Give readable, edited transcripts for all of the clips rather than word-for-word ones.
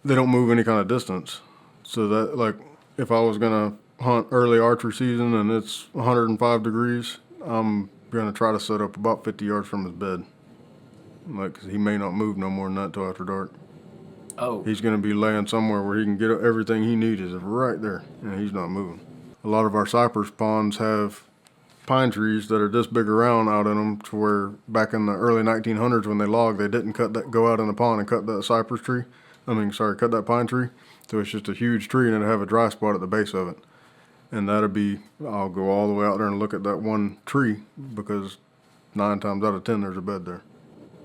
they don't move any kind of distance. So that, like, if I was gonna hunt early archery season and it's 105 degrees, I'm gonna try to set up about 50 yards from his bed. Like, 'cause he may not move no more than that till after dark. Oh, He's gonna be laying somewhere where he can get everything he needs is right there, and he's not moving. A lot of our cypress ponds have pine trees that are this big around out in them, to where back in the early 1900s when they logged, they didn't go out in the pond and cut that cypress tree. Cut that pine tree. So it's just a huge tree, and it'll have a dry spot at the base of it. And I'll go all the way out there and look at that one tree, because 9 times out of 10 there's a bed there.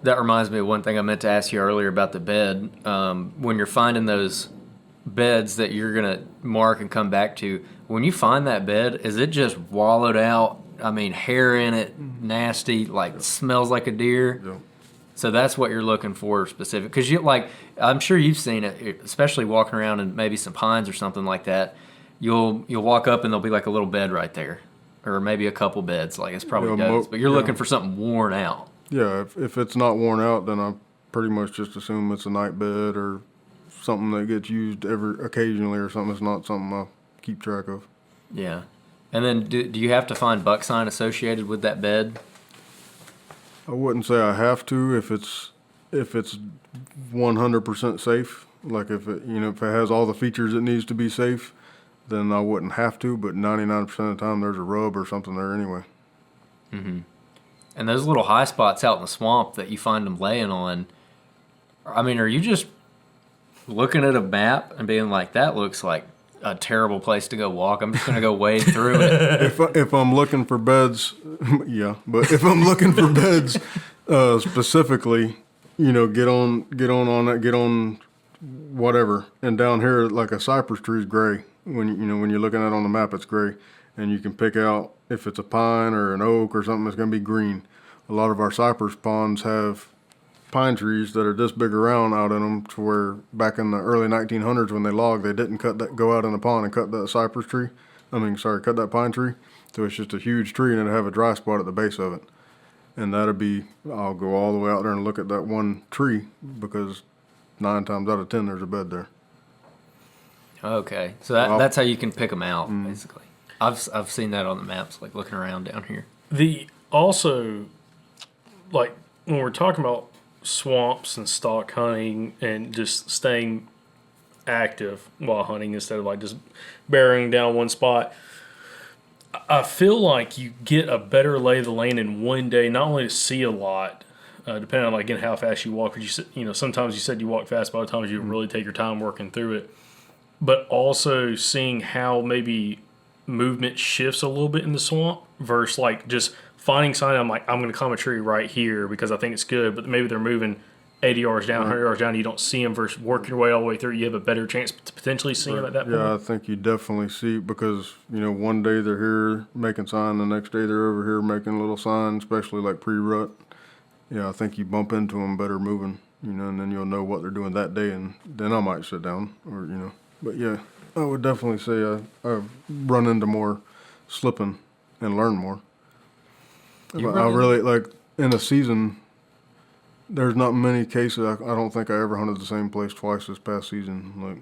that reminds me of one thing I meant to ask you earlier about the bed. When you're finding those beds that you're going to mark and come back to, when you find that bed, is it just wallowed out? I mean, hair in it, nasty, like smells like a deer. Yeah. So that's what you're looking for specific. Because I'm sure you've seen it, especially walking around in maybe some pines or something like that. You'll walk up and there'll be like a little bed right there, or maybe a couple beds. Like it's probably goats, but you're looking for something worn out. Yeah, if it's not worn out, then I pretty much just assume it's a night bed or something that gets used occasionally, or something that's not something I keep track of. Yeah. And then do you have to find buck sign associated with that bed? I wouldn't say I have to if it's 100% safe. Like if it has all the features it needs to be safe, then I wouldn't have to. But 99% of the time, there's a rub or something there anyway. Mm-hmm. And those little high spots out in the swamp that you find them laying on, I mean, are you just looking at a map and being like, that looks like a terrible place to go walk, I'm just going to go wade through it? If I'm looking for beds, yeah. But if I'm looking for beds specifically, get on that, get on whatever. And down here, like a cypress tree is gray. When you're looking at it on the map, it's gray, and you can pick out if it's a pine or an oak or something that's going to be green. A lot of our cypress ponds have pine trees that are this big around out in them, to where back in the early 1900s when they logged, they didn't go out in the pond and cut that cut that pine tree. So it's just a huge tree, and it'll have a dry spot at the base of it. And I'll go all the way out there and look at that one tree, because 9 times out of 10 there's a bed there. Okay, so that's how you can pick them out, basically. I've seen that on the maps, like looking around down here. Also, like when we're talking about swamps and stock hunting and just staying active while hunting instead of like just burying down one spot, I feel like you get a better lay of the land in one day, not only to see a lot, depending on like again how fast you walk. Sometimes you said you walk fast, but other times you really take your time working through it. But also seeing how maybe movement shifts a little bit in the swamp versus like just finding sign. I'm going to climb a tree right here because I think it's good, but maybe they're moving 80 yards down, 100 yards down, and you don't see them versus working your way all the way through. You have a better chance to potentially see them at that point. Yeah, I think you definitely see, because, one day they're here making sign, the next day they're over here making a little sign, especially like pre-rut. Yeah, I think you bump into them better moving, and then you'll know what they're doing that day, and then I might sit down or. But yeah, I would definitely say I've run into more slipping and learned more. I really, like, in a season, there's not many cases. I don't think I ever hunted the same place twice this past season. Like,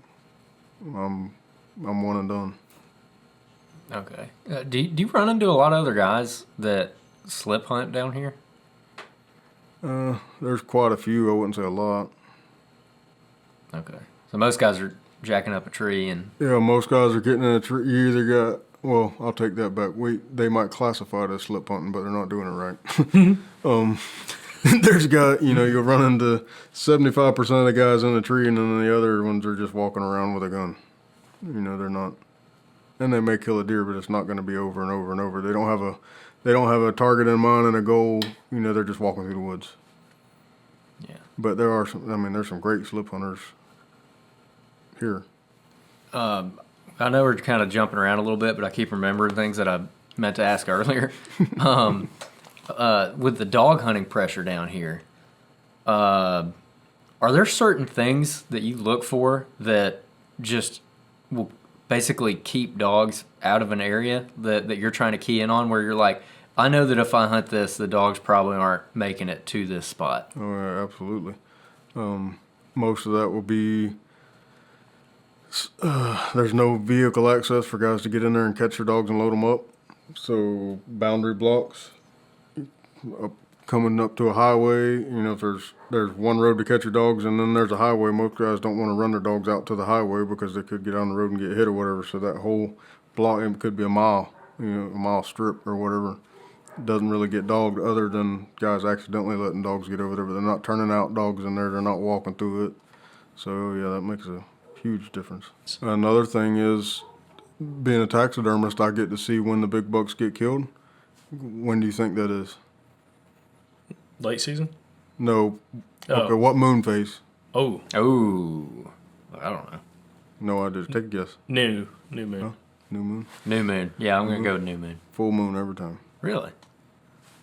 I'm one and done. Okay. Do you run into a lot of other guys that slip hunt down here? There's quite a few. I wouldn't say a lot. Okay. So most guys are jacking up a tree and... Yeah, most guys are getting in a tree. You either got... Well, I'll take that back. They might classify it as slip hunting, but they're not doing it right. There's guys, you'll run into 75% of the guys in the tree, and then the other ones are just walking around with a gun. They're not... And they may kill a deer, but it's not going to be over and over and over. They don't have a target in mind and a goal. They're just walking through the woods. Yeah. But there's some great slip hunters here. I know we're kind of jumping around a little bit, but I keep remembering things that I meant to ask earlier. With the dog hunting pressure down here, are there certain things that you look for that just will basically keep dogs out of an area that you're trying to key in on, where you're like, I know that if I hunt this, the dogs probably aren't making it to this spot? Oh, yeah, absolutely. Most of that will be There's no vehicle access for guys to get in there and catch their dogs and load them up. So boundary blocks coming up to a highway. You know, if there's one road to catch your dogs, and then there's a highway. Most guys don't want to run their dogs out to the highway because they could get on the road and get hit or whatever. So that whole block, it could be a mile, you know, a mile strip or whatever, doesn't really get dogged other than guys accidentally letting dogs get over there. But they're not turning out dogs in there. They're not walking through it. So yeah, that makes a huge difference. Another thing is, being a taxidermist, I get to see when the big bucks get killed. When do you think that is? Late season? No. Oh. Okay, what moon phase? Oh, Oh, I don't know. No idea. Take a guess. new moon. Huh? New moon? New moon. Yeah, I'm gonna go with new moon. Full moon every time. Really?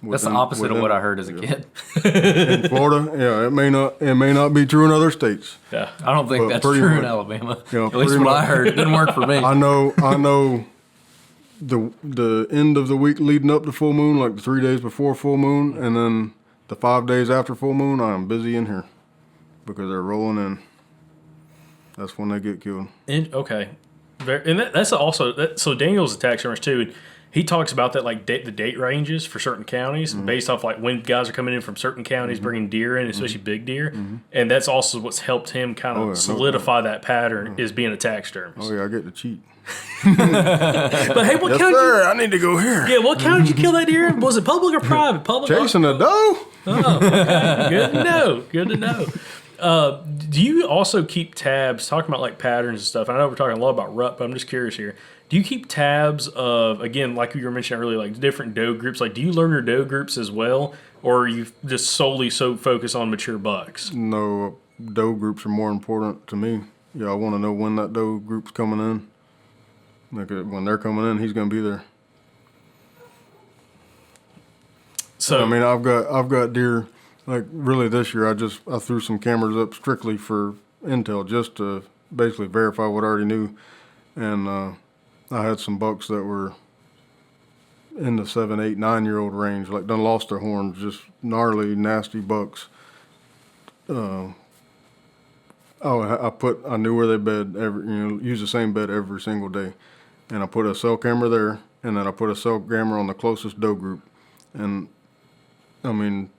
That's Within- the opposite of within- what I heard as a yeah. kid. In Florida, yeah, it may not be true in other states. Yeah. I don't think But that's pretty true in much. Alabama. Yeah, At least pretty what I much. heard. It didn't work for me. I know the end of the week leading up to full moon, like the 3 days before full moon, and then the 5 days after full moon, I am busy in here because they're rolling in. That's when they get killed. Okay. And that's also so Daniel's a taxidermist too. And he talks about that, like the date ranges for certain counties based off like when guys are coming in from certain counties bringing deer in, especially big deer. And that's also what's helped him kind of Oh, yeah, no solidify that pattern is being a taxidermist. Oh yeah, I get to cheat. But hey, what Yes, county? sir. I need to go here. Yeah, what county did you kill that deer in? Was it public or private? Public. Chasing a doe. Good to know. Good to know. Do you also keep tabs, talking about like patterns and stuff? I know we're talking a lot about rut, but I'm just curious here. Do you keep tabs of, again, like you were mentioning earlier, like different doe groups? Like, do you learn your doe groups as well, or are you just solely so focused on mature bucks? No, doe groups are more important to me. Yeah, I want to know when that doe group's coming in. Like when they're coming in, he's gonna be there. So I mean, I've got deer. Like really, this year I threw some cameras up strictly for intel, just to basically verify what I already knew, and I had some bucks that were in the 7, 8, 9-year-old range, like done lost their horns, just gnarly, nasty bucks. I knew where they bed use the same bed every single day, and I put a cell camera there, and then I put a cell camera on the closest doe group, and I mean,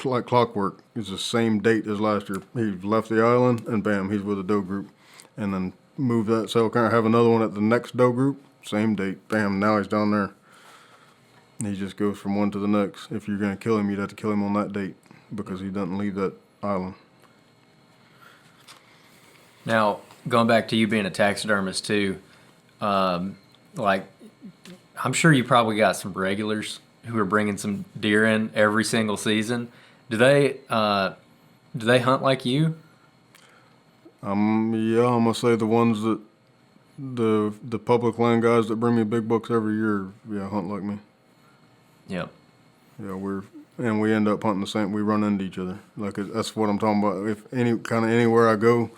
like clockwork, it's the same date as last year. He left the island, and bam, he's with a doe group, and then move that cell camera, have another one at the next doe group, same date, bam, now he's down there. He just goes from one to the next. If you're gonna kill him, you'd have to kill him on that date because he doesn't leave that island. Now, going back to you being a taxidermist too, like I'm sure you probably got some regulars who are bringing some deer in every single season. Do they hunt like you? Yeah, I'm gonna say the ones that the public land guys that bring me big bucks every year, yeah, hunt like me. Yep. Yeah, we end up hunting the same. We run into each other. Like that's what I'm talking about. If anywhere I go,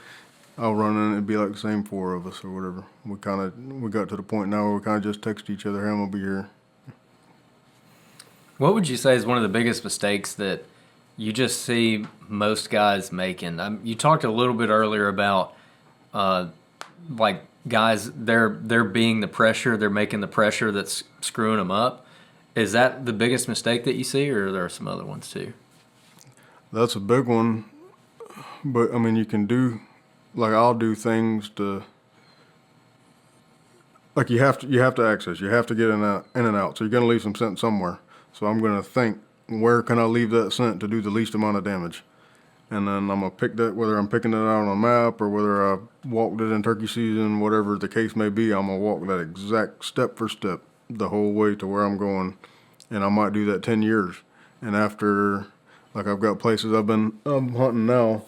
I'll run in. It'd be like the same 4 of us or whatever. We got to the point now where we kind of just text each other, "Hey, I'm gonna be here." What would you say is one of the biggest mistakes that you just see most guys making? You talked a little bit earlier about like guys, they're being the pressure, they're making the pressure that's screwing them up. Is that the biggest mistake that you see, or are there some other ones too? That's a big one, but I mean, you can do, like I'll do things to, like you have to access, you have to get in and out. So you're gonna leave some scent somewhere. So I'm gonna think, where can I leave that scent to do the least amount of damage? And then I'm gonna pick that, whether I'm picking it out on a map or whether I walked it in turkey season, whatever the case may be, I'm gonna walk that exact step for step the whole way to where I'm going. And I might do that 10 years. And after, like I've got places I'm hunting now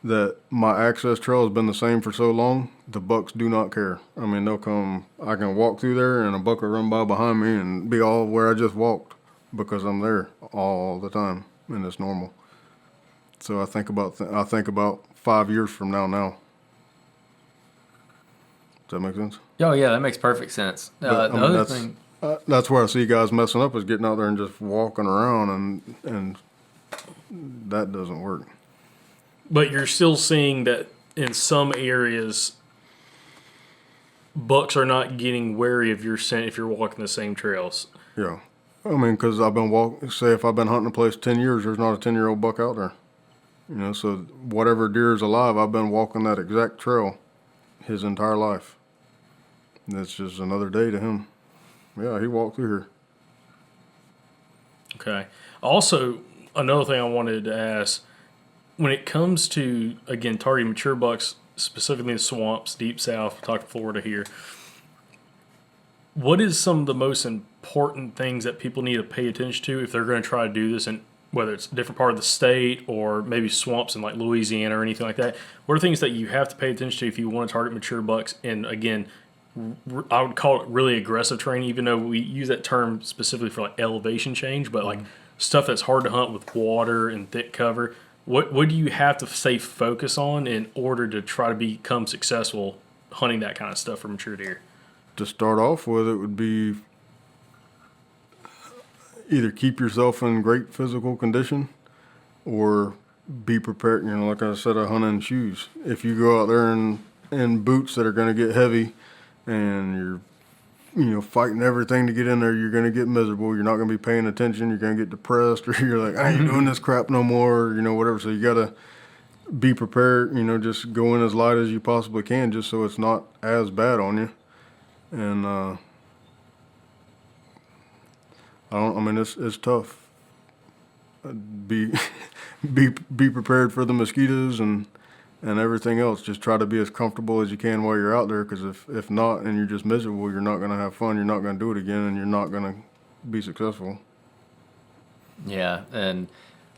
that my access trail has been the same for so long, the bucks do not care. I mean, they'll come, I can walk through there and a buck will run by behind me and be all where I just walked because I'm there all the time and it's normal. So I think about 5 years from now. Does that make sense? Oh yeah, that makes perfect sense. But, The I mean, other thing, that's where I see guys messing up is getting out there and just walking around and that doesn't work. But you're still seeing that in some areas, bucks are not getting wary of your scent if you're walking the same trails. Yeah. I mean, because I've been say if I've been hunting a place 10 years, there's not a 10-year-old buck out there. You know, so whatever deer is alive, I've been walking that exact trail his entire life. And it's just another day to him. Yeah, he walked through here. Okay. Also, another thing I wanted to ask, when it comes to, again, targeting mature bucks, specifically the swamps, deep south, talking Florida here, what is some of the most important things that people need to pay attention to if they're going to try to do this, and whether it's a different part of the state or maybe swamps in like Louisiana or anything like that? What are things that you have to pay attention to if you want to target mature bucks? And again, I would call it really aggressive training, even though we use that term specifically for like elevation change, but like stuff that's hard to hunt with water and thick cover. What do you have to stay focused on in order to try to become successful hunting that kind of stuff for mature deer? To start off with, it would be either keep yourself in great physical condition or be prepared. You know, like I said, I hunt in shoes. If you go out there in boots that are going to get heavy and you're, you know, fighting everything to get in there, you're going to get miserable. You're not going to be paying attention. You're going to get depressed, or you're like, I ain't doing this crap no more, you know, whatever. So you got to be prepared, you know, just go in as light as you possibly can just so it's not as bad on you. And I mean, it's tough. Be be prepared for the mosquitoes and everything else. Just try to be as comfortable as you can while you're out there, because if not, and you're just miserable, you're not going to have fun. You're not going to do it again, and you're not going to be successful. Yeah, and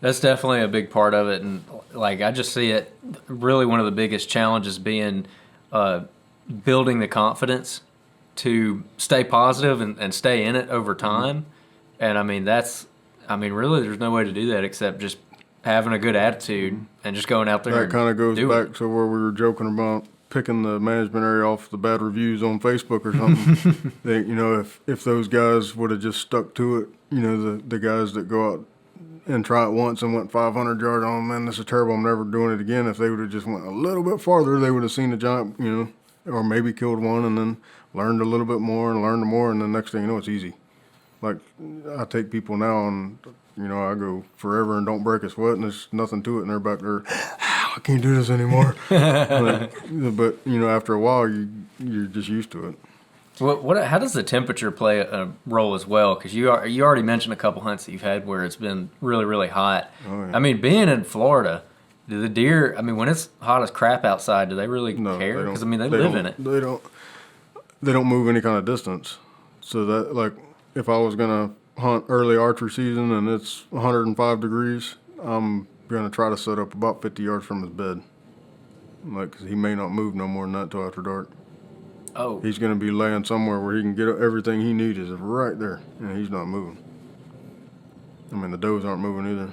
that's definitely a big part of it. And like I just see it really one of the biggest challenges being building the confidence to stay positive and stay in it over time. And I mean, really there's no way to do that except just having a good attitude and just going out there. That kind of goes back to where we were joking about picking the management area off the bad reviews on Facebook or something. You know, if those guys would have just stuck to it, you know, the guys that go out and try it once and went 500 yards, oh man, this is terrible, I'm never doing it again. If they would have just went a little bit farther, they would have seen the giant, you know, or maybe killed one and then learned a little bit more and learned more, and the next thing you know, it's easy. Like, I take people now and, you know, I go forever and don't break a sweat, and there's nothing to it, and they're back there, I can't do this anymore. But, you know, after a while, you're just used to it. How does the temperature play a role as well? Because you already mentioned a couple hunts that you've had where it's been really, really hot. Oh, yeah. I mean, being in Florida, do the deer, I mean, when it's hot as crap outside, do they really care? Because, I mean, they live in it. They don't move any kind of distance. So that, like, if I was going to hunt early archery season and it's 105 degrees, I'm going to try to set up about 50 yards from his bed. Like, 'cause he may not move no more than that till after dark. Oh. He's going to be laying somewhere where he can get everything he needs is right there, and he's not moving. I mean, the does aren't moving either.